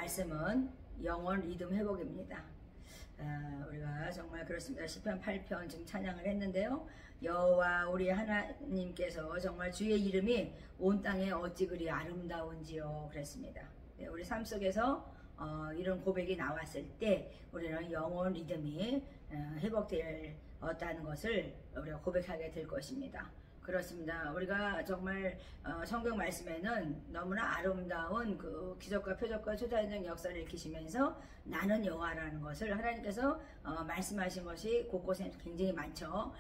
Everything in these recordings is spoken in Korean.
말씀은 영혼 리듬 회복입니다. 우리가 정말 그렇습니다. 시편 8편 지금 찬양을 했는데요. 여호와 우리 하나님께서 정말 주의 이름이 온 땅에 어찌 그리 아름다운지요 그랬습니다. 네, 우리 삶 속에서 이런 고백이 나왔을 때 우리는 영혼 리듬이 회복되었다는 것을 우리가 고백하게 될 것입니다. 그렇습니다. 우리가 정말 성경 말씀에는 너무나 아름다운 그 기적과 표적과 초자연적 역사를 일으키시면서 나는 여호와라는 것을 하나님께서 말씀하신 것이 곳곳에 굉장히 많죠.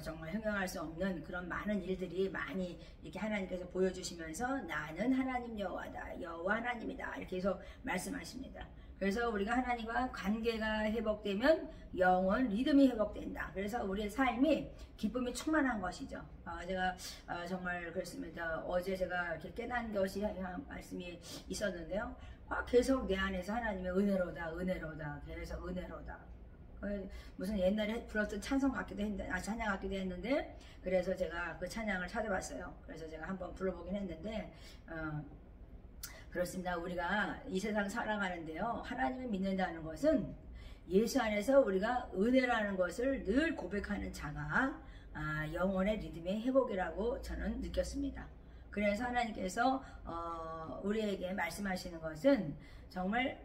정말 형용할 수 없는 그런 많은 일들이 많이 이렇게 하나님께서 보여주시면서 나는 하나님 여호와다, 여호와 하나님이다 이렇게 계속 말씀하십니다. 그래서 우리가 하나님과 관계가 회복되면 영혼 리듬이 회복된다. 그래서 우리의 삶이 기쁨이 충만한 것이죠. 제가 정말 그렇습니다. 어제 제가 이렇게 깨닫는 것이 말씀이 있었는데요. 계속 내 안에서 하나님의 은혜로다, 은혜로다, 계속 은혜로다. 무슨 옛날에 불렀던 찬송 같기도 했는데, 찬양 같기도 했는데, 그래서 제가 그 찬양을 찾아봤어요. 그래서 제가 한번 불러보긴 했는데, 그렇습니다. 우리가 이 세상 살아가는데요. 하나님을 믿는다는 것은 예수 안에서 우리가 은혜라는 것을 늘 고백하는 자가 영혼의 리듬의 회복이라고 저는 느꼈습니다. 그래서 하나님께서 우리에게 말씀하시는 것은 정말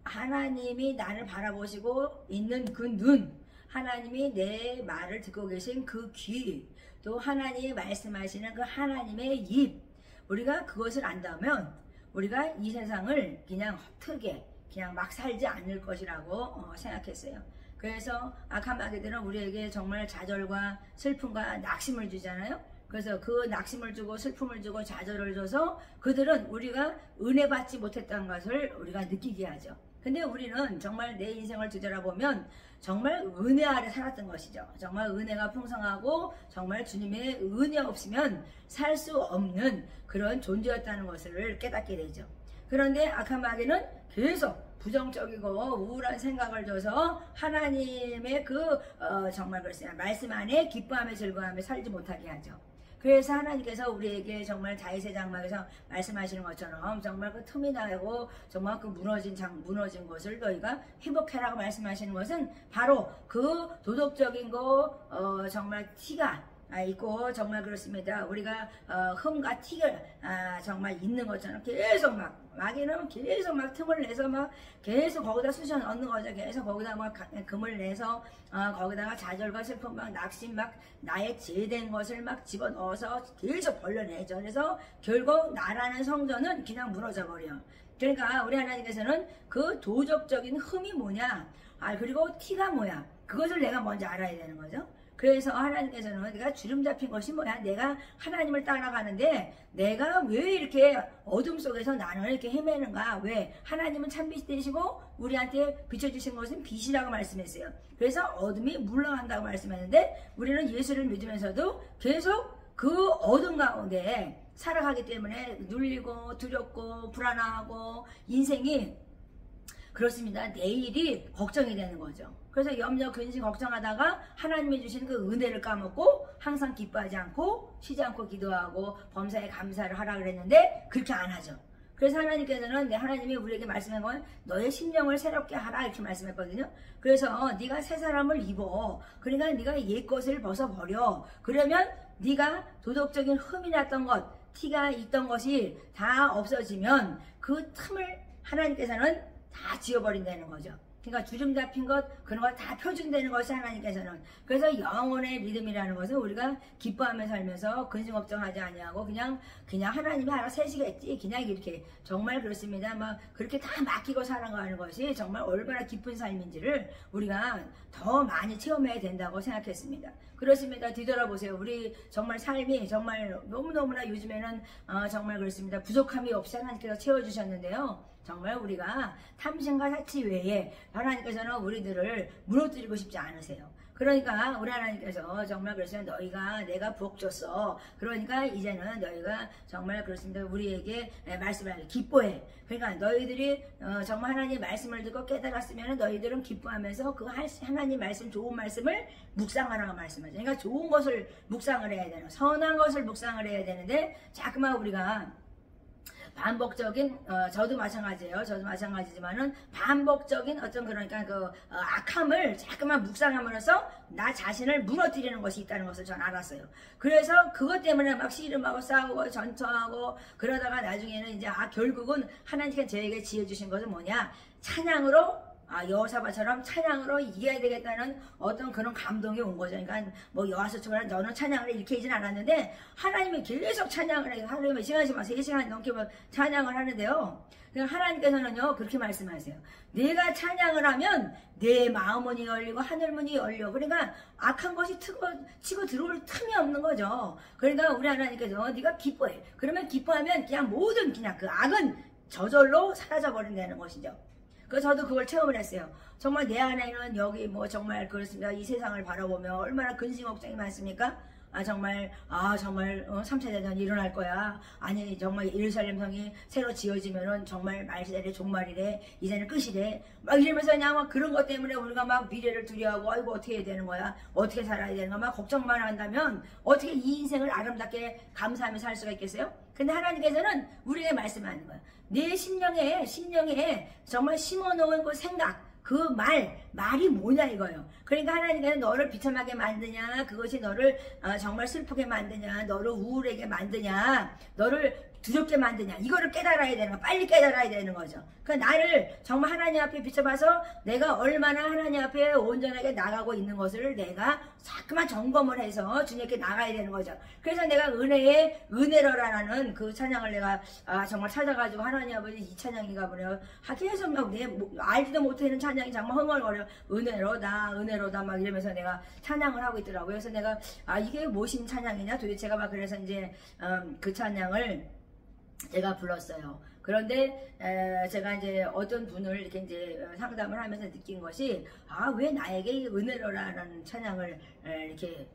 하나님이 나를 바라보시고 있는 그 눈, 하나님이 내 말을 듣고 계신 그 귀, 또 하나님이 말씀하시는 그 하나님의 입, 우리가 그것을 안다면 우리가 이 세상을 그냥 헛되게 그냥 막 살지 않을 것이라고 생각했어요. 그래서 악한 마귀들은 우리에게 정말 좌절과 슬픔과 낙심을 주잖아요. 그래서 그 낙심을 주고 슬픔을 주고 좌절을 줘서 그들은 우리가 은혜 받지 못했다는 것을 우리가 느끼게 하죠. 근데 우리는 정말 내 인생을 뒤돌아보면 정말 은혜 아래 살았던 것이죠. 정말 은혜가 풍성하고 정말 주님의 은혜 없으면 살 수 없는 그런 존재였다는 것을 깨닫게 되죠. 그런데 악한 마귀는 계속 부정적이고 우울한 생각을 줘서 하나님의 정말 그렇습니다. 말씀 안에 기뻐하며 즐거워하며 살지 못하게 하죠. 그래서 하나님께서 우리에게 정말 다윗의 장막에서 말씀하시는 것처럼 정말 그 틈이 나고 정말 그 무너진 것을 너희가 회복해라고 말씀하시는 것은 바로 그 도덕적인 거 정말 티가 있고 정말 그렇습니다. 우리가 흠과 티가 정말 있는 것처럼 계속 마귀는 계속 틈을 내서 계속 거기다 쑤셔 넣는 거죠. 계속 거기다 금을 내서 거기다가 좌절과 슬픔 낙심 나의 죄된 것을 집어넣어서 계속 벌려내죠. 그래서 결국 나라는 성전은 그냥 무너져 버려. 그러니까 우리 하나님께서는 그 도덕적인 흠이 뭐냐, 그리고 티가 뭐야, 그것을 내가 먼저 알아야 되는 거죠. 그래서 하나님께서는 내가 주름 잡힌 것이 뭐야? 내가 하나님을 따라가는데 내가 왜 이렇게 어둠 속에서 나는 이렇게 헤매는가? 왜? 하나님은 참빛이시고 우리한테 비춰주신 것은 빛이라고 말씀했어요. 그래서 어둠이 물러간다고 말씀했는데 우리는 예수를 믿으면서도 계속 그 어둠 가운데 살아가기 때문에 눌리고 두렵고 불안하고 인생이 그렇습니다. 내일이 걱정이 되는 거죠. 그래서 염려, 근심, 걱정하다가 하나님이 주신 그 은혜를 까먹고 항상 기뻐하지 않고 쉬지 않고 기도하고 범사에 감사를 하라 그랬는데 그렇게 안 하죠. 그래서 하나님께서는 하나님이 우리에게 말씀한 건 너의 심령을 새롭게 하라 이렇게 말씀했거든요. 그래서 네가 새 사람을 입어. 그러니까 네가 옛 것을 벗어버려. 그러면 네가 도덕적인 흠이 났던 것, 티가 있던 것이 다 없어지면 그 틈을 하나님께서는 다 지워버린다는 거죠. 그러니까 주름 잡힌 것 그런 걸 다 펴준다는 것이 하나님께서는. 그래서 영혼의 리듬이라는 것은 우리가 기뻐하며 살면서 근심 걱정하지 아니하고 그냥 하나님이 알아서 세시겠지 그냥 이렇게 정말 그렇습니다. 그렇게 다 맡기고 살아가는 것이 정말 얼마나 기쁜 삶인지를 우리가 더 많이 체험해야 된다고 생각했습니다. 그렇습니다. 뒤돌아보세요. 우리 정말 삶이 정말 너무너무나 요즘에는 정말 그렇습니다. 부족함이 없이 하나님께서 채워주셨는데요. 정말 우리가 탐심과 사치 외에 하나님께서는 우리들을 무너뜨리고 싶지 않으세요. 그러니까 우리 하나님께서 정말 그러시면 너희가 내가 부엌 줬어. 그러니까 이제는 너희가 정말 그렇습니다. 우리에게 말씀을 기뻐해. 그러니까 너희들이 정말 하나님의 말씀을 듣고 깨달았으면 너희들은 기뻐하면서 그 하나님 말씀 좋은 말씀을 묵상하라고 말씀하죠. 그러니까 좋은 것을 묵상을 해야 되는 선한 것을 묵상을 해야 되는데 자꾸만 우리가 반복적인 저도 마찬가지예요. 저도 마찬가지지만은 반복적인 어떤 그러니까 악함을 자꾸만 묵상함으로써 나 자신을 무너뜨리는 것이 있다는 것을 전 알았어요. 그래서 그것 때문에 막 씨름하고 싸우고 전투하고 그러다가 나중에는 이제 결국은 하나님께 저에게 지어주신 것은 뭐냐, 찬양으로 여호사밧처럼 찬양으로 이겨야 되겠다는 어떤 그런 감동이 온 거죠. 그러니까 뭐 여호사밧처럼 너는 찬양을 이렇게 하진 않았는데 하나님이 계속 찬양을 해요. 하나님이 시간씩 막 3시간 넘게 찬양을 하는데요. 그러니까 하나님께서는요 그렇게 말씀하세요. 내가 찬양을 하면 내 마음문이 열리고 하늘문이 열려. 그러니까 악한 것이 치고 들어올 틈이 없는 거죠. 그러니까 우리 하나님께서 네가 기뻐해. 그러면 기뻐하면 그냥 모든 그냥 그 악은 저절로 사라져 버린다는 것이죠. 그래서 저도 그걸 체험을 했어요. 정말 내 안에는 여기 뭐 정말 그렇습니다. 이 세상을 바라보면 얼마나 근심 걱정이 많습니까? 정말 3차 대전이 일어날 거야. 아니 정말 예루살렘 성이 새로 지어지면은 정말 말세대 종말이래. 이제는 끝이래. 막 이러면서 그냥 막 그런 것 때문에 우리가 막 미래를 두려워하고 아이고 어떻게 해야 되는 거야? 어떻게 살아야 되는 거야? 막 걱정만 한다면 어떻게 이 인생을 아름답게 감사하며 살 수가 있겠어요? 근데 하나님께서는 우리에게 말씀하는 거야. 내 심령에 정말 심어놓은 그 생각, 그 말이 뭐냐 이거예요. 그러니까 하나님께서 너를 비참하게 만드냐, 그것이 너를 정말 슬프게 만드냐, 너를 우울하게 만드냐, 너를 두렵게 만드냐, 이거를 깨달아야 되는 거야. 빨리 깨달아야 되는 거죠. 그러니까 나를 정말 하나님 앞에 비춰봐서 내가 얼마나 하나님 앞에 온전하게 나가고 있는 것을 내가 자꾸만 점검을 해서 주님께 나가야 되는 거죠. 그래서 내가 은혜로라는 그 찬양을 내가 정말 찾아가지고 하나님 아버지 이 찬양인가 보네요. 계속 막 알지도 못하는 찬양이 정말 흥얼거려. 은혜로다 막 이러면서 내가 찬양을 하고 있더라고요. 그래서 내가 이게 무슨 찬양이냐 도대체가 막 그래서 이제 그 찬양을 제가 불렀어요. 그런데 제가 이제 어떤 분을 이렇게 이제 상담을 하면서 느낀 것이 왜 나에게 은혜로라는 찬양을 이렇게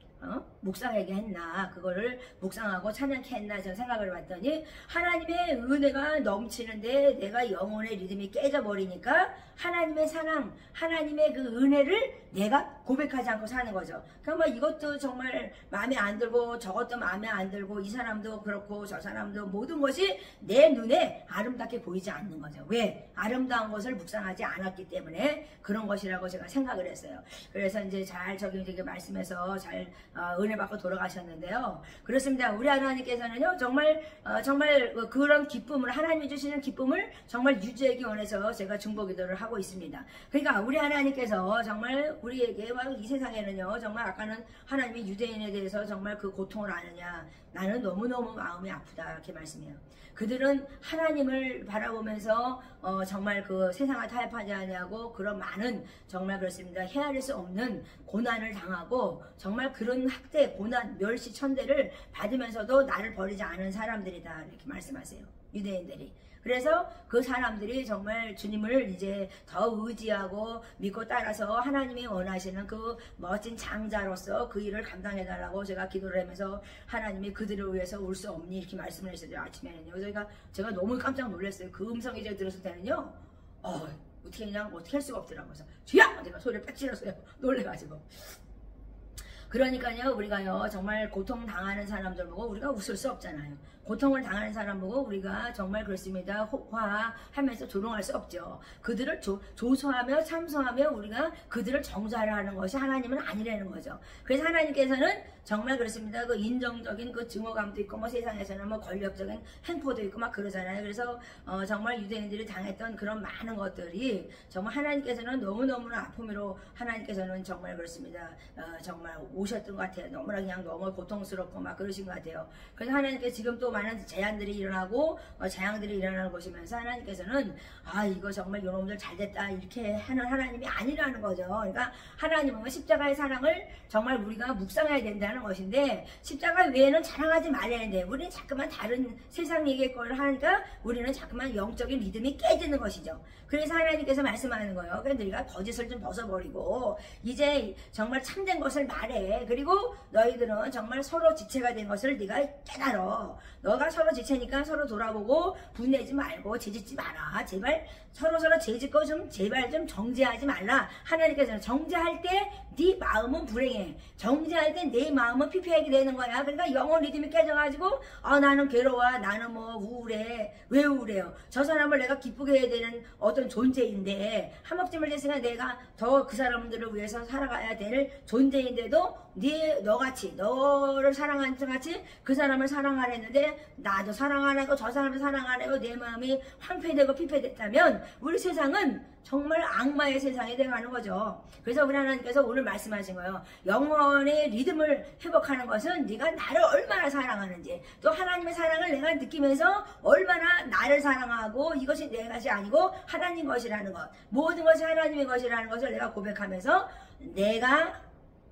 묵상하게 했나, 그거를 묵상하고 찬양케 했나 저는 생각을 해봤더니 하나님의 은혜가 넘치는데 내가 영혼의 리듬이 깨져버리니까 하나님의 사랑, 하나님의 그 은혜를 내가 고백하지 않고 사는 거죠. 그러니까 뭐 이것도 정말 마음에 안 들고 저것도 마음에 안 들고 이 사람도 그렇고 저 사람도 모든 것이 내 눈에 아름답게 보이지 않는 거죠. 왜? 아름다운 것을 묵상하지 않았기 때문에 그런 것이라고 제가 생각을 했어요. 그래서 이제 잘 저기 되게 말씀해서 잘 은혜 받고 돌아가셨는데요. 그렇습니다. 우리 하나님께서는요 정말 그런 기쁨을, 하나님이 주시는 기쁨을 정말 유지하기 원해서 제가 중보기도를 하고 있습니다. 그러니까 우리 하나님께서 정말 우리에게 이 세상에는요 정말 아까는 하나님이 유대인에 대해서 정말 그 고통을 아느냐, 나는 너무너무 마음이 아프다 이렇게 말씀해요. 그들은 하나님을 바라보면서 정말 그 세상을 타협하지 않냐고 그런 많은 정말 그렇습니다. 헤아릴 수 없는 고난을 당하고 정말 그런 학대, 고난, 멸시, 천대를 받으면서도 나를 버리지 않은 사람들이다 이렇게 말씀하세요. 유대인들이. 그래서 그 사람들이 정말 주님을 이제 더 의지하고 믿고 따라서 하나님이 원하시는 그 멋진 장자로서 그 일을 감당해달라고 제가 기도를 하면서 하나님이 그들을 위해서 울 수 없니 이렇게 말씀을 했어요. 아침에는요. 제가 너무 깜짝 놀랐어요. 그 음성이 제가 들었을 때는요. 어떻게 그냥 어떻게 할 수가 없더라고요. 그래서 주야! 내가 소리를 빽 질렀어요. 놀래가지고. 그러니까요 우리가요 정말 고통당하는 사람들 보고 우리가 웃을 수 없잖아요. 고통을 당하는 사람 보고 우리가 정말 그렇습니다. 호화하면서 조롱할 수 없죠. 그들을 조소하며 참소하며 우리가 그들을 정죄하려 하는 것이 하나님은 아니라는 거죠. 그래서 하나님께서는 정말 그렇습니다. 그 인정적인 그 증오감도 있고 뭐 세상에서는 뭐 권력적인 행포도 있고 막 그러잖아요. 그래서 정말 유대인들이 당했던 그런 많은 것들이 정말 하나님께서는 너무너무나 아픔으로 하나님께서는 정말 그렇습니다. 정말 오셨던 것 같아요. 너무나 그냥 너무 고통스럽고 막 그러신 것 같아요. 그래서 하나님께 지금 또 많은 재앙들이 일어나고 재앙들이 일어나는 것이면서 하나님께서는 이거 정말 요놈들 잘됐다 이렇게 하는 하나님이 아니라는 거죠. 그러니까 하나님은 십자가의 사랑을 정말 우리가 묵상해야 된다는 것인데 십자가 외에는 자랑하지 말아야 되는데 우리는 자꾸만 다른 세상 얘기의 걸 하니까 우리는 자꾸만 영적인 리듬이 깨지는 것이죠. 그래서 하나님께서 말씀하는 거예요. 그러니까 너희가 거짓을 좀 벗어버리고 이제 정말 참된 것을 말해. 해. 그리고 너희들은 정말 서로 지체가 된 것을 네가 깨달아. 너가 서로 지체니까 서로 돌아보고 분내지 말고 죄짓지 마라. 제발 서로 죄짓고 좀 제발 좀 정죄하지 말라. 하나님께서는 정죄할 때 네 마음은 불행해. 정죄할 때 내 마음은 피폐하게 되는 거야. 그러니까 영혼 리듬이 깨져가지고 나는 괴로워. 나는 뭐 우울해. 왜 우울해요? 저 사람을 내가 기쁘게 해야 되는 어떤 존재인데 한목쯤을 됐으니까 내가 더 그 사람들을 위해서 살아가야 될 존재인데도 너같이 너를 사랑하는 같이 그 사람을 사랑하랬는데 나도 사랑 안 하고 저 사람을 사랑 안 하고 내 마음이 황폐되고 피폐됐다면 우리 세상은 정말 악마의 세상이 되어가는 거죠. 그래서 우리 하나님께서 오늘 말씀하신 거예요. 영혼의 리듬을 회복하는 것은 네가 나를 얼마나 사랑하는지 또 하나님의 사랑을 내가 느끼면서 얼마나 나를 사랑하고 이것이 내 것이 아니고 하나님 것이라는 것 모든 것이 하나님의 것이라는 것을 내가 고백하면서 내가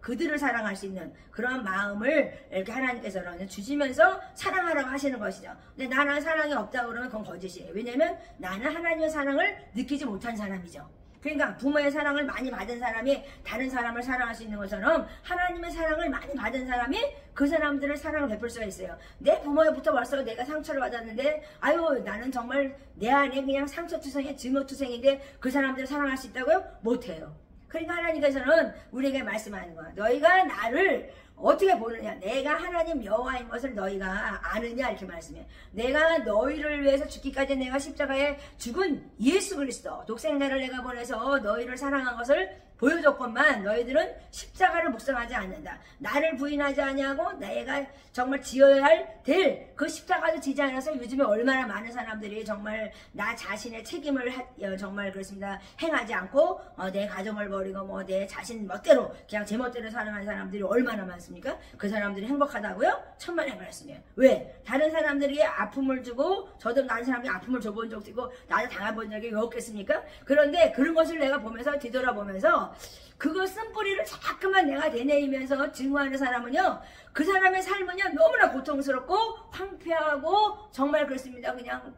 그들을 사랑할 수 있는 그런 마음을 이렇게 하나님께서는 주시면서 사랑하라고 하시는 것이죠. 근데 나는 사랑이 없다고 그러면 그건 거짓이에요. 왜냐면 나는 하나님의 사랑을 느끼지 못한 사람이죠. 그러니까 부모의 사랑을 많이 받은 사람이 다른 사람을 사랑할 수 있는 것처럼 하나님의 사랑을 많이 받은 사람이 그 사람들을 사랑을 베풀 수가 있어요. 내 부모부터 벌써 내가 상처를 받았는데 아유 나는 정말 내 안에 그냥 상처투성이 증오투성인데 그 사람들을 사랑할 수 있다고요? 못해요. 그러니까 하나님께서는 우리에게 말씀하는 거야. 너희가 나를 어떻게 보느냐. 내가 하나님 여호와인 것을 너희가 아느냐 이렇게 말씀해. 내가 너희를 위해서 죽기까지 내가 십자가에 죽은 예수 그리스도 독생자를 내가 보내서 너희를 사랑한 것을 보여줬건만 너희들은 십자가를 묵상하지 않는다. 나를 부인하지 아니하고 내가 정말 지어야 될 그 십자가도 지지 않아서 요즘에 얼마나 많은 사람들이 정말 나 자신의 책임을 정말 그렇습니다. 행하지 않고 내 가정을 버리고 뭐 내 자신 멋대로 그냥 제 멋대로 살아가는 사람들이 얼마나 많습니까? 그 사람들이 행복하다고요? 천만의 말씀이에요. 왜? 다른 사람들에게 아픔을 주고 저도 다른 사람에게 아픔을 줘본 적도 있고 나도 당해본 적이 왜 없겠습니까? 그런데 그런 것을 내가 보면서 뒤돌아보면서 그거 쓴뿌리를 자꾸만 내가 되뇌이면서 증오하는 사람은요 그 사람의 삶은요 너무나 고통스럽고 황폐하고 정말 그렇습니다. 그냥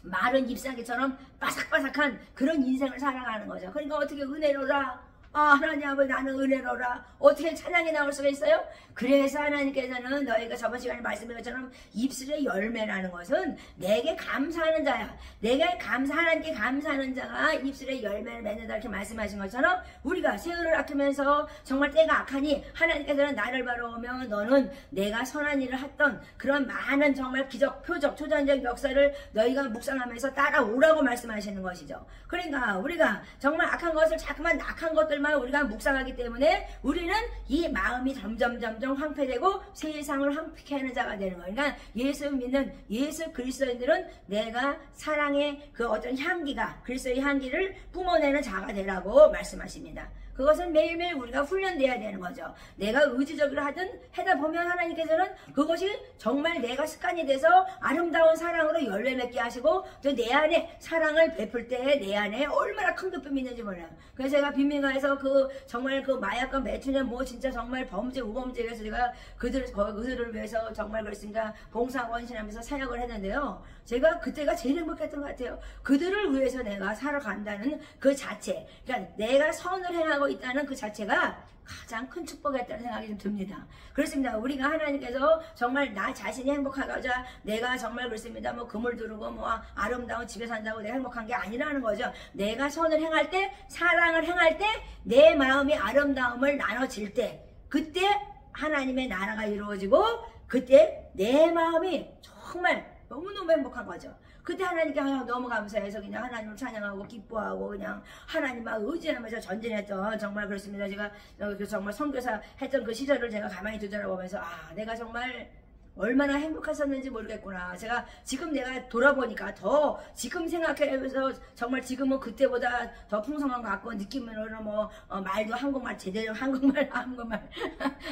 마른 잎사귀처럼 바삭바삭한 그런 인생을 살아가는 거죠. 그러니까 어떻게 은혜로라 하나님 아버지 나는 은혜로라 어떻게 찬양이 나올 수가 있어요? 그래서 하나님께서는 너희가 저번 시간에 말씀드린 것처럼 입술의 열매라는 것은 내게 감사하는 자야. 내게 하나님께 감사하는 자가 입술의 열매를 맺는다 이렇게 말씀하신 것처럼 우리가 새우를 아끼면서 정말 때가 악하니 하나님께서는 나를 바라보며 너는 내가 선한 일을 했던 그런 많은 정말 기적 표적 초전적 역사를 너희가 묵상하면서 따라오라고 말씀하시는 것이죠. 그러니까 우리가 정말 악한 것을 자꾸만 악한 것들만 우리가 묵상하기 때문에 우리는 이 마음이 점점 황폐되고 세상을 황폐케 하는 자가 되는 거예요. 그러니까 예수 믿는 예수 그리스도인들은 내가 사랑의 그 어떤 향기가 그리스도의 향기를 뿜어내는 자가 되라고 말씀하십니다. 그것은 매일매일 우리가 훈련돼야 되는 거죠. 내가 의지적으로 하든 하다 보면 하나님께서는 그것이 정말 내가 습관이 돼서 아름다운 사랑으로 열매 맺게 하시고 또 내 안에 사랑을 베풀 때 내 안에 얼마나 큰 기쁨이 있는지 몰라요. 그래서 제가 빈민가에서 정말 그 마약과 매춘에 뭐 진짜 정말 범죄 우범죄에서 제가 그들을 위해서 정말 그렇습니다. 봉사하고 헌신하면서 사역을 했는데요. 제가 그때가 제일 행복했던 것 같아요. 그들을 위해서 내가 살아간다는 그 자체, 그러니까 내가 선을 행하고 있다는 그 자체가 가장 큰 축복이었다는 생각이 좀 듭니다. 그렇습니다. 우리가 하나님께서 정말 나 자신이 행복하고자 내가 정말 그렇습니다. 뭐 금을 두르고 뭐 아름다운 집에 산다고 내가 행복한 게 아니라는 거죠. 내가 선을 행할 때 사랑을 행할 때 내 마음이 아름다움을 나눠질 때 그때 하나님의 나라가 이루어지고 그때 내 마음이 정말 너무너무 행복한 거죠. 그때 하나님께 너무 감사해서 그냥 하나님을 찬양하고 기뻐하고 그냥 하나님만 의지하면서 전진했던 정말 그렇습니다. 제가 정말 선교사 했던 그 시절을 제가 가만히 뒤돌아보면서 내가 정말 얼마나 행복했었는지 모르겠구나. 지금 내가 돌아보니까 더 지금 생각해서 정말 지금은 그때보다 더 풍성한 것 같고 느낌으로는 말도 한국말 제대로 한국말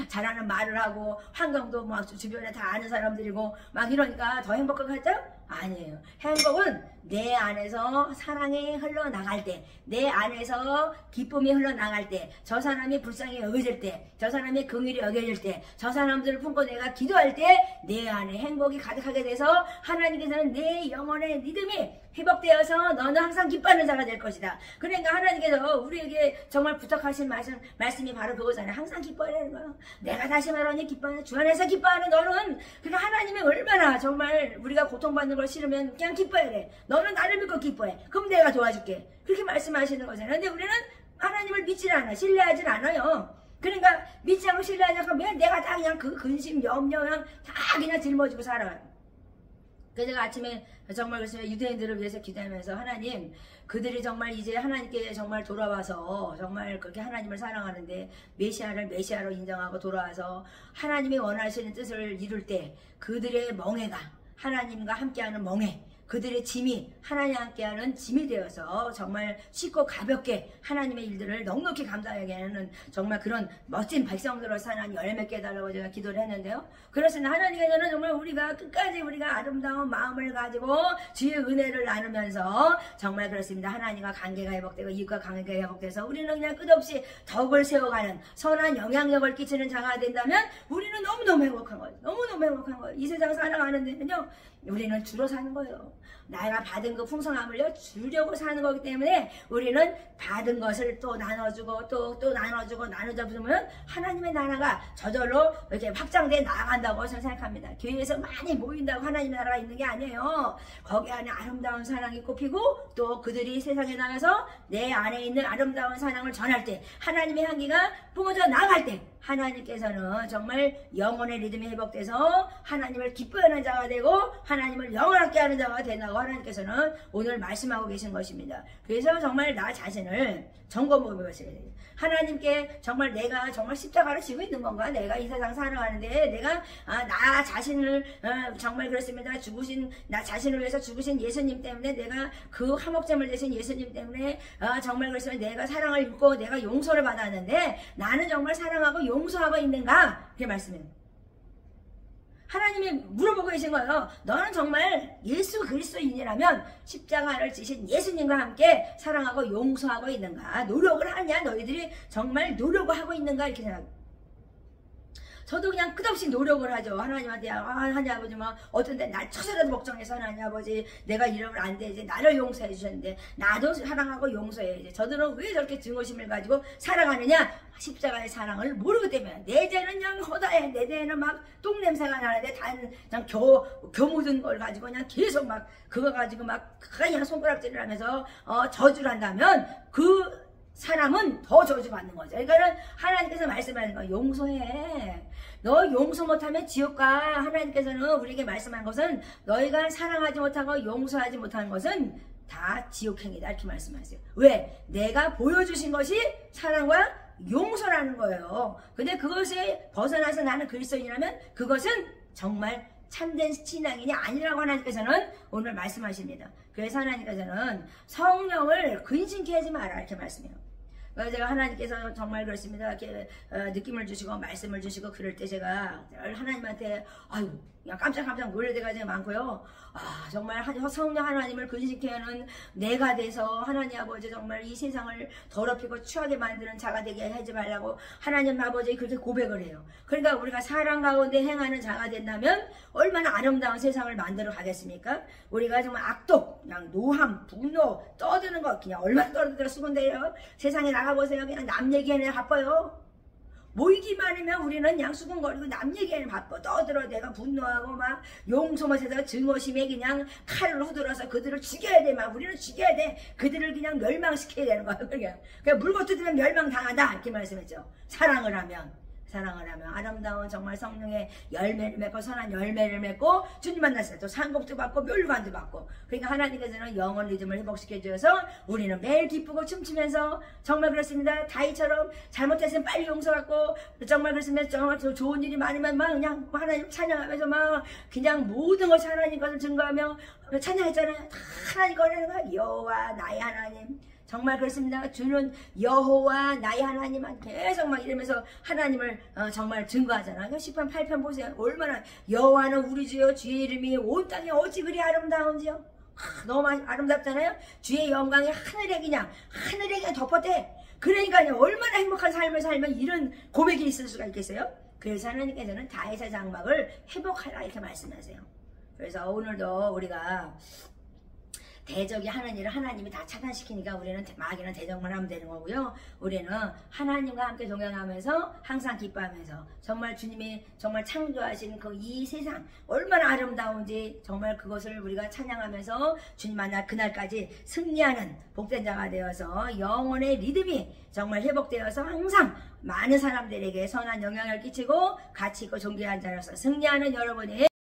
잘하는 말을 하고 환경도 막 주변에 다 아는 사람들이고 막 이러니까 더 행복한 것 같아요? 아니에요. 행복은 내 안에서 사랑이 흘러나갈 때, 내 안에서 기쁨이 흘러나갈 때, 저 사람이 불쌍히 여겨질 때, 저 사람이 긍휼히 여겨질 때, 저 사람들을 품고 내가 기도할 때 내 안에 행복이 가득하게 돼서 하나님께서는 내 영혼의 믿음이 회복되어서 너는 항상 기뻐하는 자가 될 것이다. 그러니까 하나님께서 우리에게 정말 부탁하신 말씀이 바로 그거잖아요. 항상 기뻐하라는 거예요. 내가 다시 말하니 기뻐하는, 주 안에서 기뻐하는 너는, 그러니까 하나님이 얼마나 정말 우리가 고통받는 걸 싫으면 그냥 기뻐해야 돼. 너는 나를 믿고 기뻐해. 그럼 내가 도와줄게. 그렇게 말씀하시는 거잖아요. 근데 우리는 하나님을 믿질 않아. 신뢰하진 않아요. 그러니까 믿지 않고 신뢰하지 않고 내가 다 그냥 그 근심, 염려 다 그냥 짊어지고 살아요. 그래서 제가 아침에 정말 그래서 유대인들을 위해서 기도하면서 하나님, 그들이 정말 이제 하나님께 정말 돌아와서 정말 그렇게 하나님을 사랑하는데 메시아를 메시아로 인정하고 돌아와서 하나님이 원하시는 뜻을 이룰 때 그들의 멍해가 하나님과 함께하는 멍해, 그들의 짐이 하나님과 함께하는 짐이 되어서 정말 쉽고 가볍게 하나님의 일들을 넉넉히 감당하게 하는 정말 그런 멋진 백성들로서 하나님 열매맺게 해달라고 제가 기도를 했는데요. 그렇습니다. 하나님께서는 정말 우리가 끝까지 우리가 아름다운 마음을 가지고 주의 은혜를 나누면서 정말 그렇습니다. 하나님과 관계가 회복되고 이웃과 관계가 회복돼서 우리는 그냥 끝없이 덕을 세워가는 선한 영향력을 끼치는 자가 된다면 우리는 너무너무 행복한 거예요. 너무너무 행복한 거예요. 이 세상 살아가는 데는요, 우리는 주로 사는 거예요. 내가 받은 그 풍성함을요 주려고 사는 거기 때문에 우리는 받은 것을 또 나눠주고 또 나눠주고 나누다 보면 하나님의 나라가 저절로 이렇게 확장돼 나아간다고 저는 생각합니다. 교회에서 많이 모인다고 하나님의 나라가 있는 게 아니에요. 거기 안에 아름다운 사랑이 꼽히고 또 그들이 세상에 나가서 내 안에 있는 아름다운 사랑을 전할 때, 하나님의 향기가 뿜어져 나갈 때 하나님께서는 정말 영혼의 리듬이 회복돼서 하나님을 기뻐하는 자가 되고 하나님을 영원하게 하는 자가 된다고 하나님께서는 오늘 말씀하고 계신 것입니다. 그래서 정말 나 자신을 점검해 보셔야 돼요. 하나님께 정말 내가 정말 십자가를 지고 있는 건가? 내가 이 세상 살아가는데 내가 나 자신을 정말 그렇습니다. 죽으신 나 자신을 위해서 죽으신 예수님 때문에 내가 그 화목제물 되신 예수님 때문에 정말 그렇습니다. 내가 사랑을 입고 내가 용서를 받았는데 나는 정말 사랑하고 용서하고 있는가? 그게 말씀이에요. 하나님이 물어보고 계신 거예요. 너는 정말 예수 그리스도인이라면 십자가를 지신 예수님과 함께 사랑하고 용서하고 있는가? 노력을 하냐? 너희들이 정말 노력을 하고 있는가? 이렇게 생각합니다. 저도 그냥 끝없이 노력을 하죠. 하나님한테 하나님 아버지 어떤 때 날 쳐서라도 걱정해서 하나님 아버지 내가 이러면 안 되지. 나를 용서해 주셨는데 나도 사랑하고 용서해야지. 저들은 왜 저렇게 증오심을 가지고 살아가느냐? 십자가의 사랑을 모르기 때문에 내 죄는 그냥 허다해. 내 죄는 막 똥냄새가 나는데 그냥 겨 묻은 걸 가지고 그냥 계속 막 그거 가지고 막 그냥 손가락질을 하면서 저주를 한다면 그 사람은 더 저주받는 거죠. 그러니까 하나님께서 말씀하는 거 용서해. 너 용서 못하면 지옥 가. 하나님께서는 우리에게 말씀한 것은 너희가 사랑하지 못하고 용서하지 못하는 것은 다 지옥행이다 이렇게 말씀하세요. 왜? 내가 보여주신 것이 사랑과 용서라는 거예요. 근데 그것에 벗어나서 나는 그리스도인이라면 그것은 정말 참된 신앙인이 아니라고 하나님께서는 오늘 말씀하십니다. 그래서 하나님께서는 성령을 근심케 하지 마라 이렇게 말씀해요. 그래서 제가 하나님께서 정말 그렇습니다. 이렇게 느낌을 주시고 말씀을 주시고 그럴 때 제가 하나님한테 아유 그냥 깜짝깜짝 놀랄 때가 되게 많고요. 정말 성령 하나님을 근심케 하는 내가 돼서 하나님 아버지 정말 이 세상을 더럽히고 추하게 만드는 자가 되게 하지 말라고 하나님 아버지 그렇게 고백을 해요. 그러니까 우리가 사랑 가운데 행하는 자가 된다면 얼마나 아름다운 세상을 만들어 가겠습니까? 우리가 정말 악독, 그냥 노함, 분노, 떠드는 것 그냥 얼마나 떠들어 수군데요. 세상에 나가보세요. 그냥 남 얘기하는 바빠요. 모이기만 하면 우리는 그냥 수근거리고 남 얘기에는 바빠. 떠들어 내가 분노하고 막 용서 못해서 증오심에 그냥 칼을 후들어서 그들을 죽여야 돼. 막 우리는 죽여야 돼. 그들을 그냥 멸망시켜야 되는 거야. 그냥 물고 뜯으면 멸망당하다 이렇게 말씀했죠. 사랑을 하면 아름다운 정말 성령의 열매를 맺고 선한 열매를 맺고 주님 만났을 때 또 상급도 받고 멸관도 받고 그러니까 하나님께서는 영혼 리듬을 회복시켜 주셔서 우리는 매일 기쁘고 춤추면서 정말 그렇습니다. 다윗처럼 잘못했으면 빨리 용서받고 정말 그렇습니다. 정말 좋은 일이 많으면 막 그냥 하나님 찬양하면서 막 그냥 모든 것이 하나님 것을 증거하며 찬양했잖아요. 다 하나님 거라는 거야. 여호와 나의 하나님 정말 그렇습니다. 주는 여호와 나의 하나님만 계속 막 이러면서 하나님을 정말 증거하잖아요. 10편 8편 보세요. 얼마나 여호와는 우리 주여 주의 이름이 온 땅에 어찌 그리 아름다운지요. 너무 아름답잖아요. 주의 영광이 하늘에 그냥 덮었대. 그러니까요 얼마나 행복한 삶을 살면 이런 고백이 있을 수가 있겠어요. 그래서 하나님께서는 다윗의 장막을 회복하라 이렇게 말씀하세요. 그래서 오늘도 우리가 대적이 하는 일을 하나님이 다 차단시키니까 우리는 마귀는 대적만 하면 되는 거고요. 우리는 하나님과 함께 동행하면서 항상 기뻐하면서 정말 주님이 정말 창조하신 그 이 세상 얼마나 아름다운지 정말 그것을 우리가 찬양하면서 주님 만날 그날까지 승리하는 복된 자가 되어서 영혼의 리듬이 정말 회복되어서 항상 많은 사람들에게 선한 영향을 끼치고 가치 있고 존귀한 자로서 승리하는 여러분이